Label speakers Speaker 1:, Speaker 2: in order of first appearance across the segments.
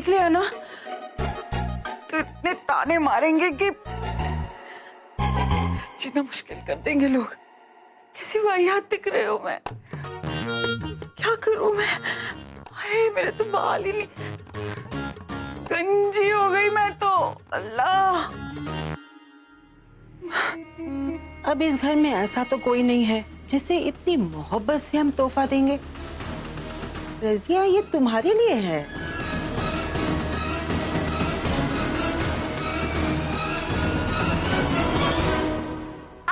Speaker 1: देख लिया ना तो इतने ताने मारेंगे कि जीना मुश्किल कर देंगे लोग। कैसी वाहियात दिख रहे हो मैं, क्या करूं मैं? हाय मेरे तो बाल ही नहीं, गंजी हो गई मैं तो। अल्लाह,
Speaker 2: अब इस घर में ऐसा तो कोई नहीं है जिसे इतनी मोहब्बत से हम तोहफा देंगे। रजिया, ये तुम्हारे लिए है।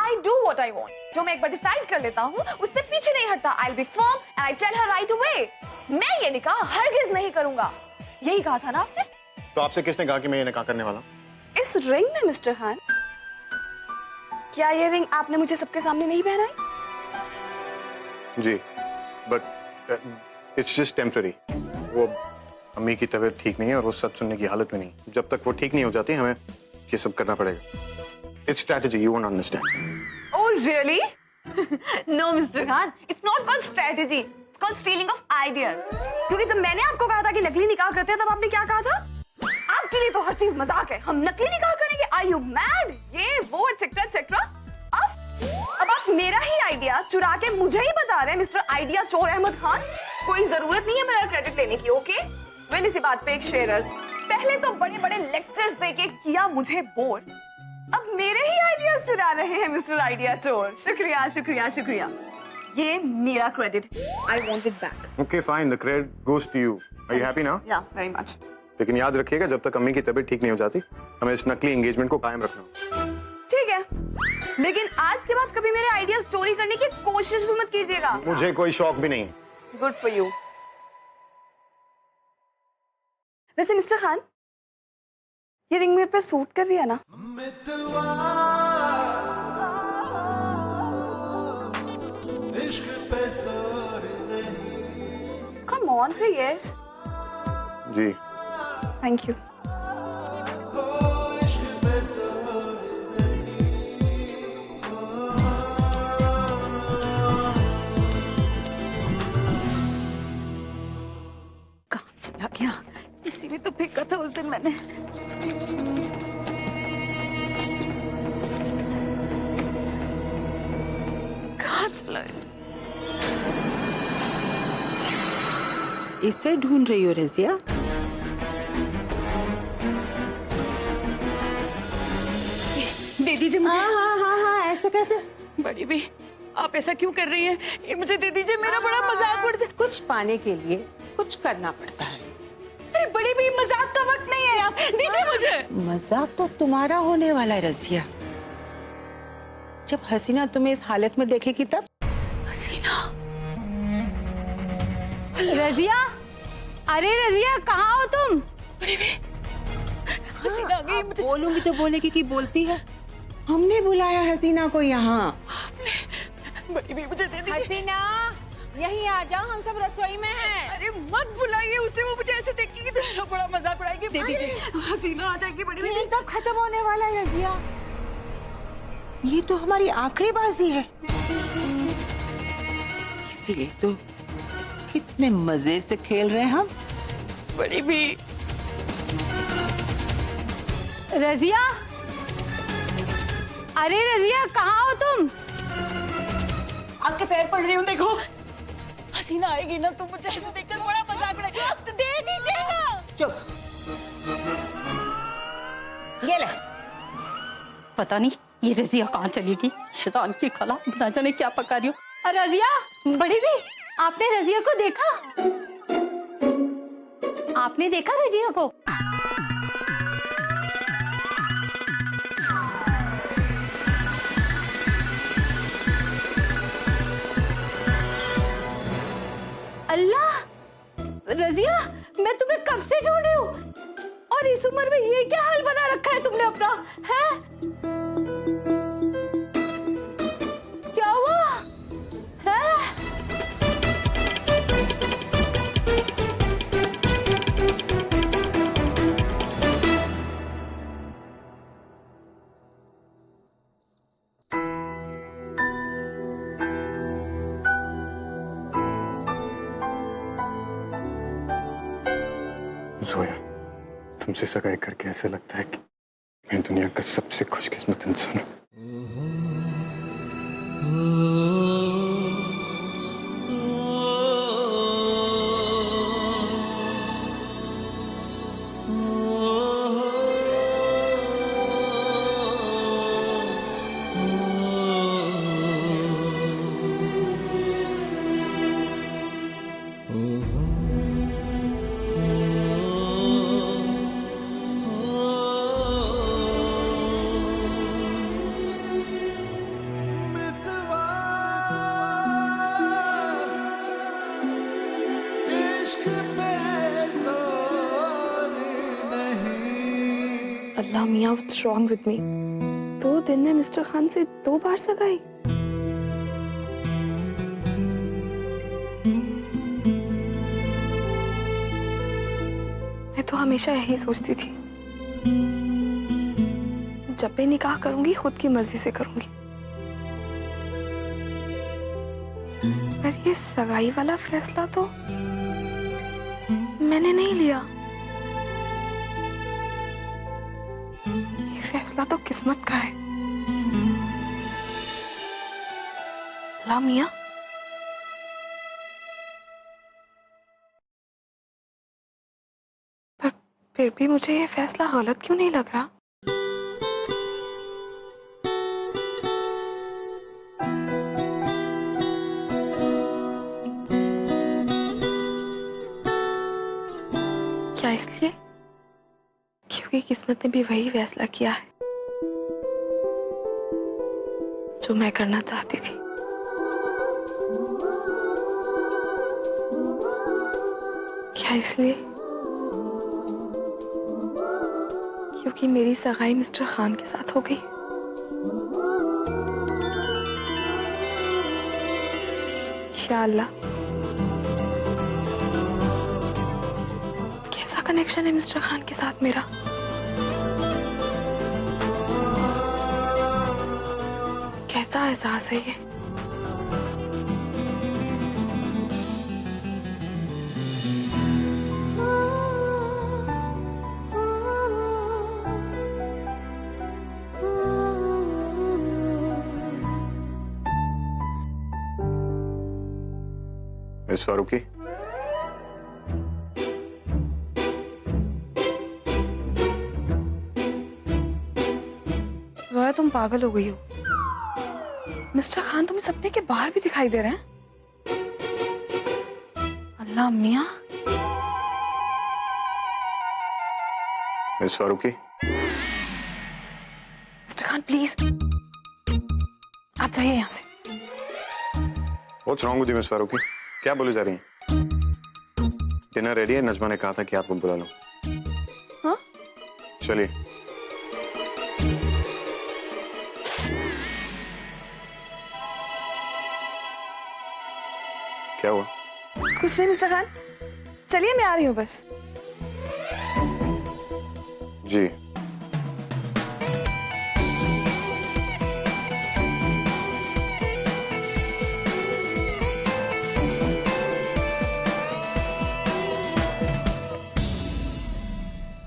Speaker 3: I do what I want. जो मैं एक बार डिसाइड कर लेता हूँ उससे पीछे नहीं हटता। I'll be firm and I tell her right away. मैं ये निकाह हरगिज नहीं करूंगा। यही कहा था ना आपने?
Speaker 4: तो आपसे किसने कहा कि मैं ये निकाह करने वाला?
Speaker 3: इस रिंग ने मिस्टर खान, क्या ये रिंग आपने मुझे सबके सामने नहीं पहनाई?
Speaker 4: जी, बट इट्स जस्ट टेम्पररी। वो अम्मी की तबीयत ठीक नहीं है और वो सच सुनने की हालत में नहीं। जब तक वो ठीक नहीं हो जाती हमें ये सब करना पड़ेगा। It's strategy, you won't understand.
Speaker 3: Oh really? No, Mr. Khan. It's not called strategy. It's called stealing of ideas. क्योंकि जब मैंने आपको कहा था कि नकली निकाह करते हैं तब आपने क्या कहा था? आपके लिए तो हर चीज मजाक है। हम नकली निकाह करेंगे? Are you mad? ये वो एक्सेट्रा एक्सेट्रा। अब आप मेरा ही आइडिया चुरा के मुझे ही बता रहे हैं मिस्टर आइडिया चोर अहमद खान। कोई जरूरत नहीं है मेरा क्रेडिट लेने की, ओके? वेल इसी बात पे एक शेयरर्स पहले तो बड़े बड़े लेक्चर्स देके किया मुझे बोर, अब मेरे ही आइडियाज चुरा रहे हैं मिस्टर आइडिया चोर। शुक्रिया शुक्रिया शुक्रिया, ये मेरा credit, I want it back.
Speaker 4: Okay fine, the credit goes to you. Are you happy now?
Speaker 3: या वेरी मच।
Speaker 4: लेकिन याद रखिएगा जब तक अम्मी की तबीयत ठीक नहीं हो जाती हमें इस नकली एंगेजमेंट को कायम रखना।
Speaker 3: ठीक है, लेकिन आज के बाद कभी मेरे आइडियाज चोरी करने की कोशिश भी मत कीजिएगा।
Speaker 4: मुझे कोई शौक भी नहीं।
Speaker 3: Good for you. वैसे मिस्टर खान, ये रिंग मेरे पे सूट कर रही है ना? Come on, say yes.
Speaker 4: Ji.
Speaker 3: Thank you.
Speaker 1: कहाँ चला गया? इसी में तो फेंका था उस दिन मैंने। कहाँ चला गया?
Speaker 2: इसे ढूंढ रही हो रजिया?
Speaker 1: दे दीजिए मुझे।
Speaker 2: हाँ, ऐसे कैसे?
Speaker 1: बड़ी भी, आप ऐसा क्यों कर रही हैं? ये मुझे दे दीजिए, मेरा बड़ा मजाक उड़ जाए।
Speaker 2: कुछ पाने के लिए कुछ करना पड़ता है।
Speaker 1: अरे बड़ी भी, मजाक का वक्त नहीं है, आप दीजिए मुझे।
Speaker 2: मजाक तो तुम्हारा होने वाला है रजिया। जब हसीना तुम्हें इस हालत में देखेगी तब।
Speaker 1: हसीना,
Speaker 5: रजिया, अरे रजिया कहाँ हो तुम?
Speaker 1: बड़ी भी, हसीना आ गई। मुझे
Speaker 2: बोलूंगी तो बोलेगी कि बोलती है। हमने बुलाया हसीना को यहाँ।
Speaker 1: बड़ी भी, मुझे दे दीजिए।
Speaker 2: हसीना, यहीं आ जाओ, हम सब रसोई में हैं।
Speaker 1: अरे मत बुलाइए उसे, वो मुझे ऐसे देखेगी तो मेरा बड़ा मजाक उड़ाएगी। दे दीजिए, हसीना आ जाएगी। बड़ी भी,
Speaker 2: तब खत्म होने वाला है रजिया। ये तो हमारी आखिरी बाजी है, इसीलिए तो कितने मजे से खेल रहे हैं हम।
Speaker 1: बड़ी भी,
Speaker 5: रजिया, अरे रजिया कहाँ हो तुम?
Speaker 1: आपके पैर पड़ रही हूँ, देखो। हसीना आएगी ना तो मुझे ऐसे देखकर बड़ा मजाक उड़ाएगी। तो दे दीजिए ना।
Speaker 2: चुप, ये ले।
Speaker 5: पता नहीं ये रजिया कहाँ चली गई। शैतान की खला, ना जाने क्या पका रही हो। अरे रजिया, बड़ी भी, आपने रजिया को देखा? आपने देखा रजिया को? अल्लाह, रजिया, मैं तुम्हें कब से ढूंढ रही हूँ और इस उम्र में ये क्या हाल बना रखा है तुमने अपना, है? क्या हुआ है?
Speaker 4: सोया। तुमसे सगाई करके ऐसा लगता है कि मैं दुनिया का सबसे खुशकिस्मत इंसान हूँ।
Speaker 3: अल्लाह मियाँ, व्हाट्स रॉन्ग विद मी? 2 दिन में मिस्टर खान से 2 बार सगाई। मैं तो हमेशा यही सोचती थी, जब भी निकाह करूंगी खुद की मर्जी से करूंगी, पर ये सगाई वाला फैसला तो मैंने नहीं लिया। फैसला तो किस्मत का है। अल्लाह मियां, पर फिर भी मुझे ये फैसला गलत क्यों नहीं लग रहा? क्या इसलिए क्योंकि किस्मत ने भी वही फैसला किया है जो मैं करना चाहती थी? क्या इसलिए क्योंकि मेरी सगाई मिस्टर खान के साथ हो गई? या अल्लाह, कैसा कनेक्शन है मिस्टर खान के साथ मेरा? कैसा एहसास है ये?
Speaker 4: मिस फारूकी,
Speaker 3: जोया, तुम पागल हो गई हो। मिस्टर खान तुम्हें सपने के बाहर भी दिखाई दे रहे हैं। अल्लाह मियां,
Speaker 4: miss Farooqui,
Speaker 3: mister Khan please आप जाइए यहाँ से।
Speaker 4: What's wrong with you miss Farooqui? क्या बोले जा रही हैं? डिनर रेडी है, नजमा ने कहा था कि आपको बुला लो।
Speaker 3: हाँ?
Speaker 4: चलिए। क्या हुआ?
Speaker 3: कुछ नहीं मिस्टर खान, चलिए मैं आ रही हूँ बस।
Speaker 4: जी।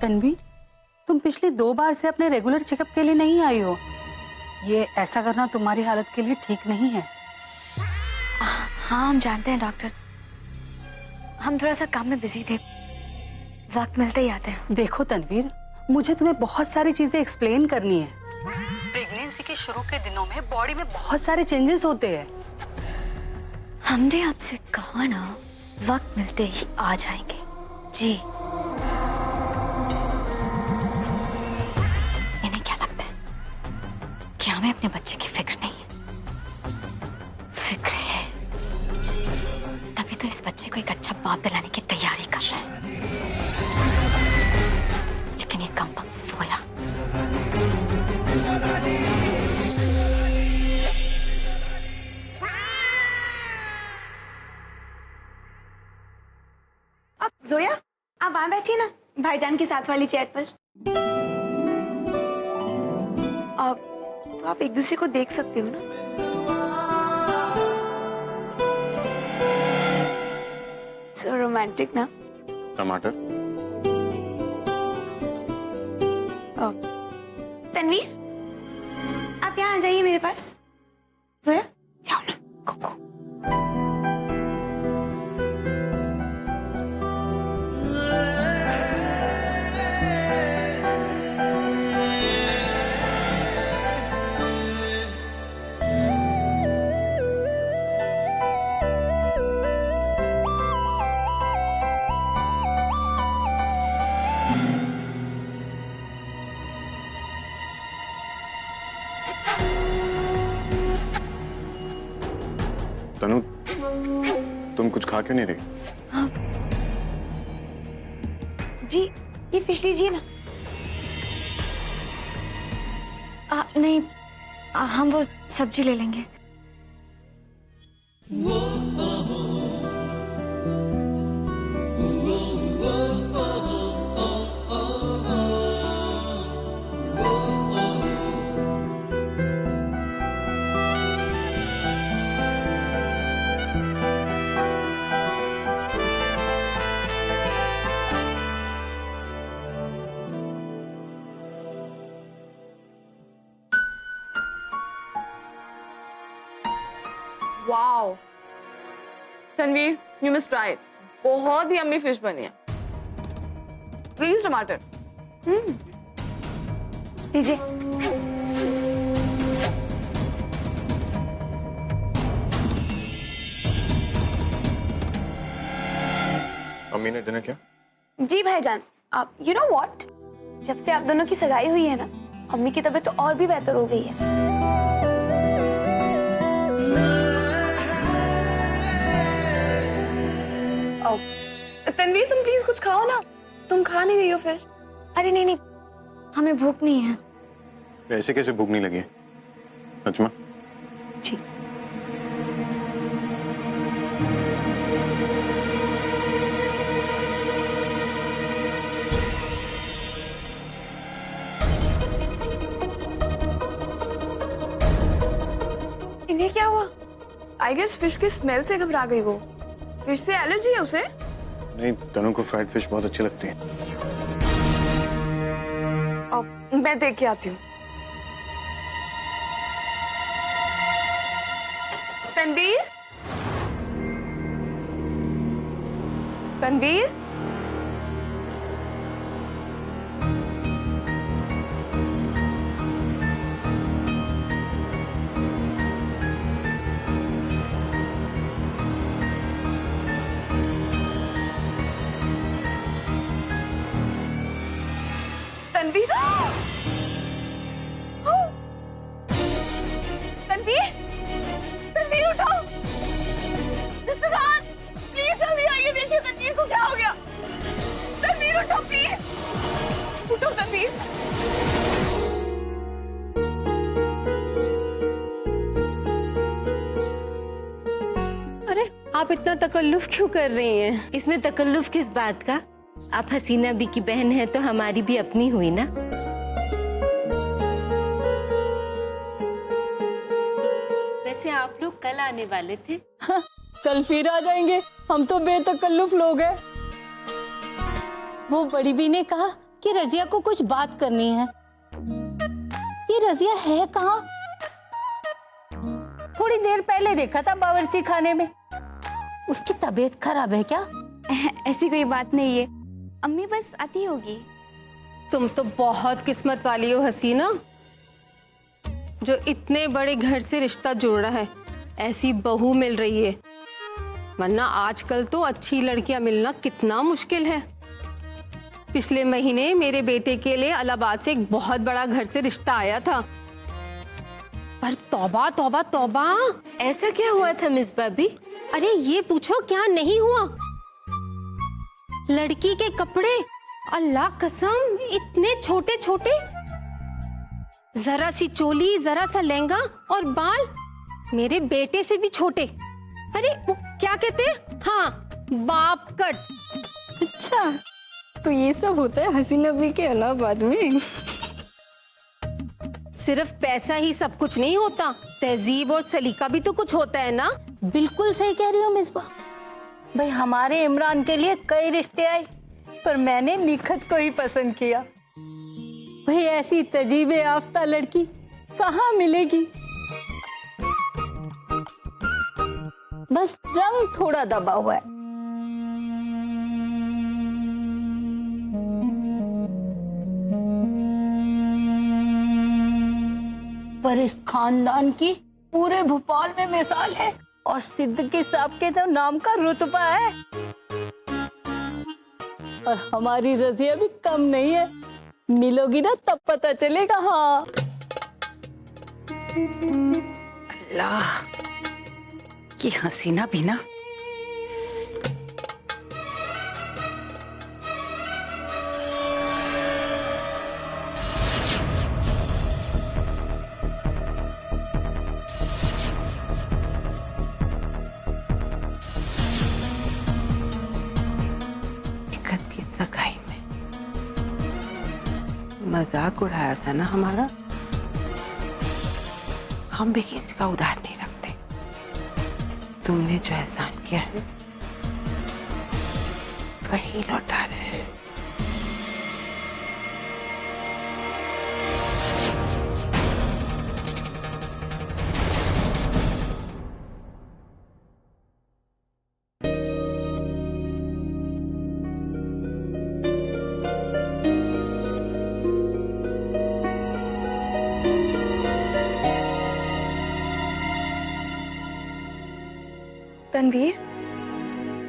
Speaker 2: तन्वी, तुम पिछली 2 बार से अपने रेगुलर चेकअप के लिए नहीं आई हो। ये ऐसा करना तुम्हारी हालत के लिए ठीक नहीं है।
Speaker 6: हाँ, हम जानते हैं डॉक्टर, हम थोड़ा सा काम में बिजी थे, वक्त मिलते ही आते हैं।
Speaker 2: देखो तनवीर, मुझे तुम्हें बहुत सारी चीजें एक्सप्लेन करनी है। प्रेगनेंसी के शुरू के दिनों में बॉडी में बहुत सारे चेंजेस होते हैं।
Speaker 6: हमने आपसे कहा ना, वक्त मिलते ही आ जाएंगे। जी। इन्हें क्या लगता है कि हमें अपने बच्चे की फिक्र नहीं है? फिक्र है, तभी तो इस बच्चे को एक अच्छा बाप दिलाने की तैयारी कर रहे हैं। लेकिन ये कम वक्त सोया।
Speaker 3: अब जोया, आप वहां बैठिए ना, भाईजान की साथ वाली चेयर पर। तो आप एक दूसरे को देख सकते हो ना? सो रोमांटिक ना?
Speaker 4: टमाटर।
Speaker 3: तनवीर, आप यहाँ आ जाइए मेरे पास। जोया, जाओ ना, को।
Speaker 4: तनु, तुम कुछ खा क्यों नहीं रही?
Speaker 3: जी, ये फिश लीजिए ना।
Speaker 6: नहीं, हम वो सब्जी ले लेंगे।
Speaker 3: Wow, Tanveer, you must try it. बहुत ही यम्मी फिश बनी है। प्लीज टमाटर। लीजिए।
Speaker 4: अम्मी ने डिनर किया?
Speaker 3: जी भाईजान, आप यू नो व्हाट, जब से आप दोनों की सगाई हुई है ना, अम्मी की तबीयत तो और भी बेहतर हो गई है। तनवीर, तुम प्लीज कुछ खाओ ना, तुम खा नहीं रही हो फिश।
Speaker 6: अरे नहीं नहीं, हमें भूख नहीं है।
Speaker 4: ऐसे कैसे भूख नहीं लगी है? नजमा,
Speaker 6: जी।
Speaker 3: इन्हें क्या हुआ? आई गेस फिश की स्मेल से घबरा गई वो। फिश से एलर्जी है उसे?
Speaker 4: नहीं, तनु को फ्राइड फिश बहुत अच्छी लगती है।
Speaker 3: अब मैं देख के आती हूँ। तनवीर, तनवीर, तनवीर, तनवीर, तनवीर उठो। मिस्टर खान, प्लीज जल्दी आइए, देखिए तनवीर को क्या हो गया। तनवीर उठो प्लीज, उठो तनवीर।
Speaker 5: अरे आप इतना तकल्लुफ क्यों कर रही हैं?
Speaker 7: इसमें तकल्लुफ किस बात का? आप हसीना बी की बहन है तो हमारी भी अपनी हुई ना। वैसे आप लोग कल आने वाले थे।
Speaker 5: कल फिर आ जाएंगे, हम तो बेतकल्लुफ लोग हैं। वो बड़ी बी ने कहा कि रजिया को कुछ बात करनी है। ये रजिया है कहाँ? थोड़ी देर पहले देखा था बावर्ची खाने में। उसकी तबीयत खराब है क्या?
Speaker 6: ऐसी कोई बात नहीं है, अम्मी बस आती होगी।
Speaker 5: तुम तो बहुत किस्मत वाली हो हसीना, जो इतने बड़े घर से रिश्ता जुड़ रहा है। ऐसी बहू मिल रही है, वरना आजकल तो अच्छी लड़कियां मिलना कितना मुश्किल है। पिछले महीने मेरे बेटे के लिए इलाहाबाद से एक बहुत बड़ा घर से रिश्ता आया था, पर तौबा तौबा तौबा।
Speaker 7: ऐसा क्या हुआ था मिस भाभी?
Speaker 5: अरे ये पूछो क्या नहीं हुआ। लड़की के कपड़े, अल्लाह कसम, इतने छोटे छोटे, जरा सी चोली, जरा सा लहंगा, और बाल मेरे बेटे से भी छोटे। अरे वो क्या कहते हैं, हाँ, बाप कट।
Speaker 6: अच्छा, तो ये सब होता है हसीना बी के इलाहाबाद में।
Speaker 5: सिर्फ पैसा ही सब कुछ नहीं होता, तहजीब और सलीका भी तो कुछ होता है ना।
Speaker 7: बिल्कुल सही कह रही हो मिसबा।
Speaker 8: भाई हमारे इमरान के लिए कई रिश्ते आए, पर मैंने निखत को ही पसंद किया।
Speaker 7: भाई ऐसी तजीबे याफ्ता लड़की कहाँ मिलेगी? बस रंग थोड़ा दबा हुआ है। पर इस खानदान की पूरे भोपाल में मिसाल है और सिद्दीकी साहब के तो नाम का रुतबा है। और हमारी रजिया भी कम नहीं है, मिलोगी ना तब पता चलेगा। हाँ
Speaker 2: अल्लाह, ये हसीना भी ना। इकत की सगाई में मजाक उड़ाया था ना हमारा। हम भी किसी का उधार नहीं रखते। तुमने जो एहसान किया है वही लौटा रहे हैं।
Speaker 3: Tanveer,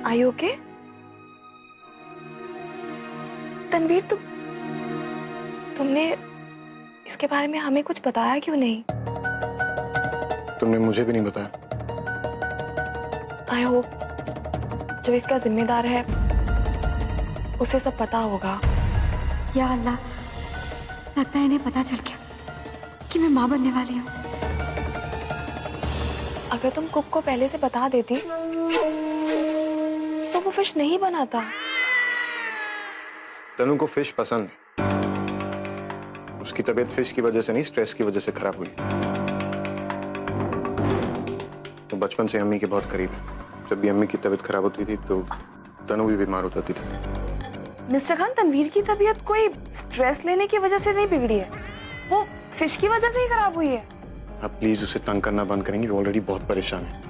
Speaker 3: are you okay? Tanveer, तुमने इसके बारे में हमें कुछ बताया क्यों नहीं?
Speaker 4: तुमने मुझे भी नहीं बताया।
Speaker 3: I hope जो इसका जिम्मेदार है उसे सब पता होगा।
Speaker 6: या अल्लाह, लगता है इन्हें पता चल गया कि मैं माँ बनने वाली हूँ।
Speaker 3: अगर तुम कुक को पहले से बता देती तो वो फिश नहीं बनाता।
Speaker 4: तनु को फिश पसंद है। उसकी तबीयत फिश की वजह से नहीं, स्ट्रेस की वजह से खराब हुई। तो बचपन से अम्मी के बहुत करीब है। जब भी अम्मी की तबीयत खराब होती थी तो तनु भी बीमार हो जाती थी।
Speaker 3: मिस्टर खान, तनवीर की तबीयत कोई स्ट्रेस लेने की वजह से नहीं बिगड़ी है, वो फिश की वजह से ही खराब हुई है।
Speaker 4: आप प्लीज उसे तंग करना बंद करेंगे, वो ऑलरेडी बहुत परेशान है।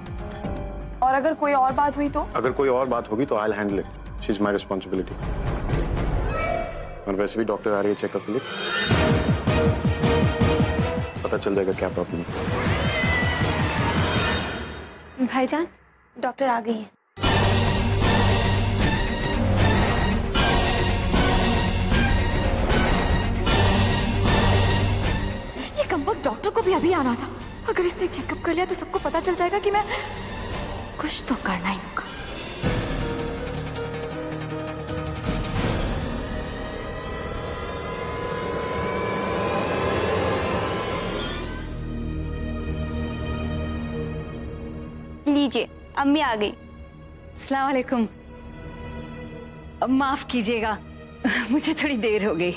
Speaker 3: और अगर कोई और बात हुई तो?
Speaker 4: अगर कोई और बात होगी तो I will handle it. She is my responsibility. और वैसे भी डॉक्टर आ रही है चेकअप के लिए, पता चल जाएगा क्या प्रॉब्लम है।
Speaker 3: भाईजान, डॉक्टर आ गई है।
Speaker 6: ये कमबख्त डॉक्टर को भी अभी आना था। अगर इसने चेकअप कर लिया तो सबको पता चल जाएगा कि मैं कुछ तो करना ही होगा।
Speaker 7: लीजिए, अम्मी आ गई।
Speaker 2: अस्सलाम वालेकुम। माफ कीजिएगा, मुझे थोड़ी देर हो गई।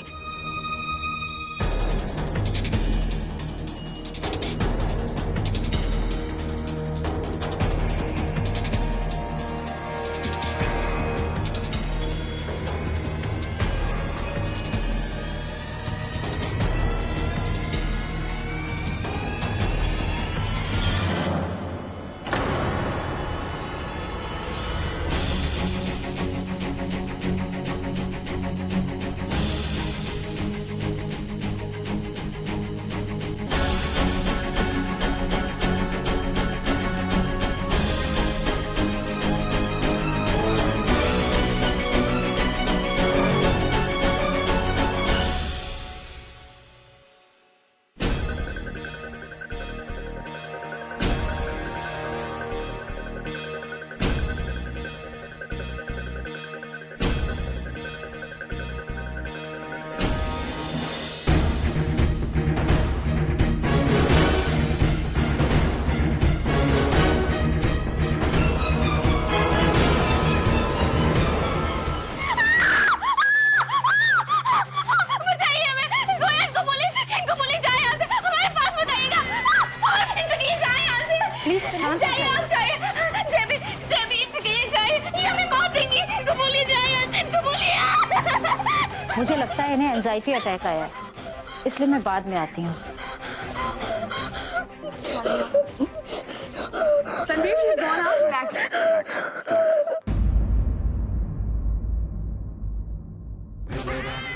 Speaker 8: मुझे लगता है इन्हें एंजाइटी अटैक आया है।
Speaker 6: इसलिए मैं बाद में आती हूँ।
Speaker 3: Tanveer, she's gone out, relax.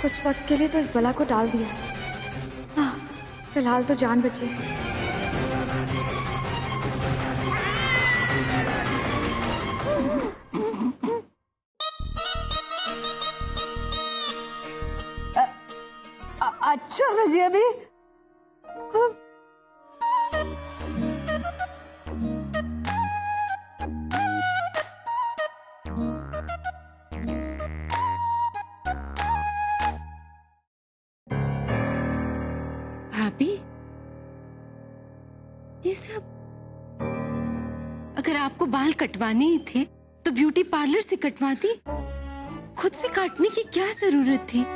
Speaker 3: कुछ वक्त के लिए तो इस बला को डाल दिया। हाँ, फिलहाल तो जान बची।
Speaker 2: अच्छा रजिया भी
Speaker 9: भाभी, ये सब अगर आपको बाल कटवाने ही थे तो ब्यूटी पार्लर से कटवाती। खुद से काटने की क्या जरूरत थी?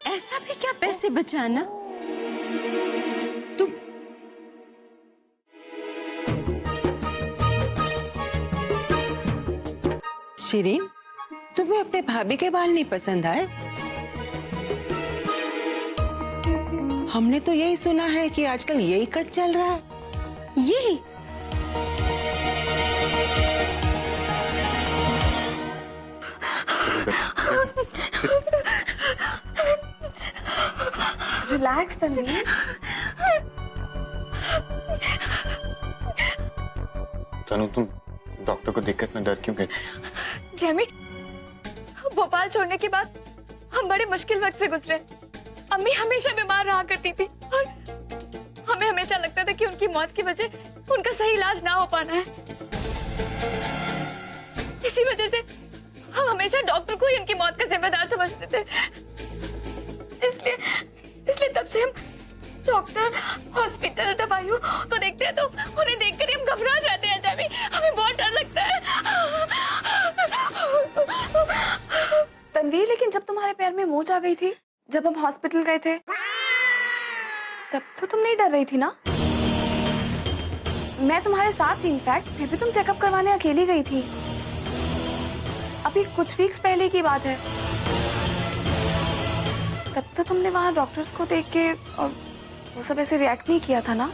Speaker 9: ऐसा भी क्या पैसे बचाना?
Speaker 2: तुम शिरीन, तुम्हें अपने भाभी के बाल नहीं पसंद आए? हमने तो यही सुना है कि आजकल यही कट चल रहा है।
Speaker 9: ये
Speaker 3: रिलैक्स तन्वीर।
Speaker 4: तनु, तुम डॉक्टर को देखकर इतना डर क्यों गई?
Speaker 3: जेमी, भोपाल छोड़ने के बाद हम बड़े मुश्किल वक्त से गुजरे। अम्मी हमेशा बीमार रहा करती थी और हमें हमेशा लगता था कि उनकी मौत की वजह उनका सही इलाज ना हो पाना है। इसी वजह से हम हमेशा डॉक्टर को ही उनकी मौत का जिम्मेदार समझते थे। इसलिए तब से हम डॉक्टर, हॉस्पिटल, दवाइयों को देखते हैं तो उन्हें देखकर हम घबरा जाते हैं। जेमी, हमें बहुत डर लगता है। तन्वीर, लेकिन जब तुम्हारे पैर में मोच आ गई थी, जब हम हॉस्पिटल गए थे, तब तो तुम नहीं डर रही थी ना? मैं तुम्हारे साथ थी इनफैक्ट, फिर भी तुम चेकअप करवाने अकेली गई थी। अभी कुछ वीक्स पहले की बात है। तब तो तुमने वहां डॉक्टर्स को देख के और वो सब ऐसे रिएक्ट नहीं किया था ना?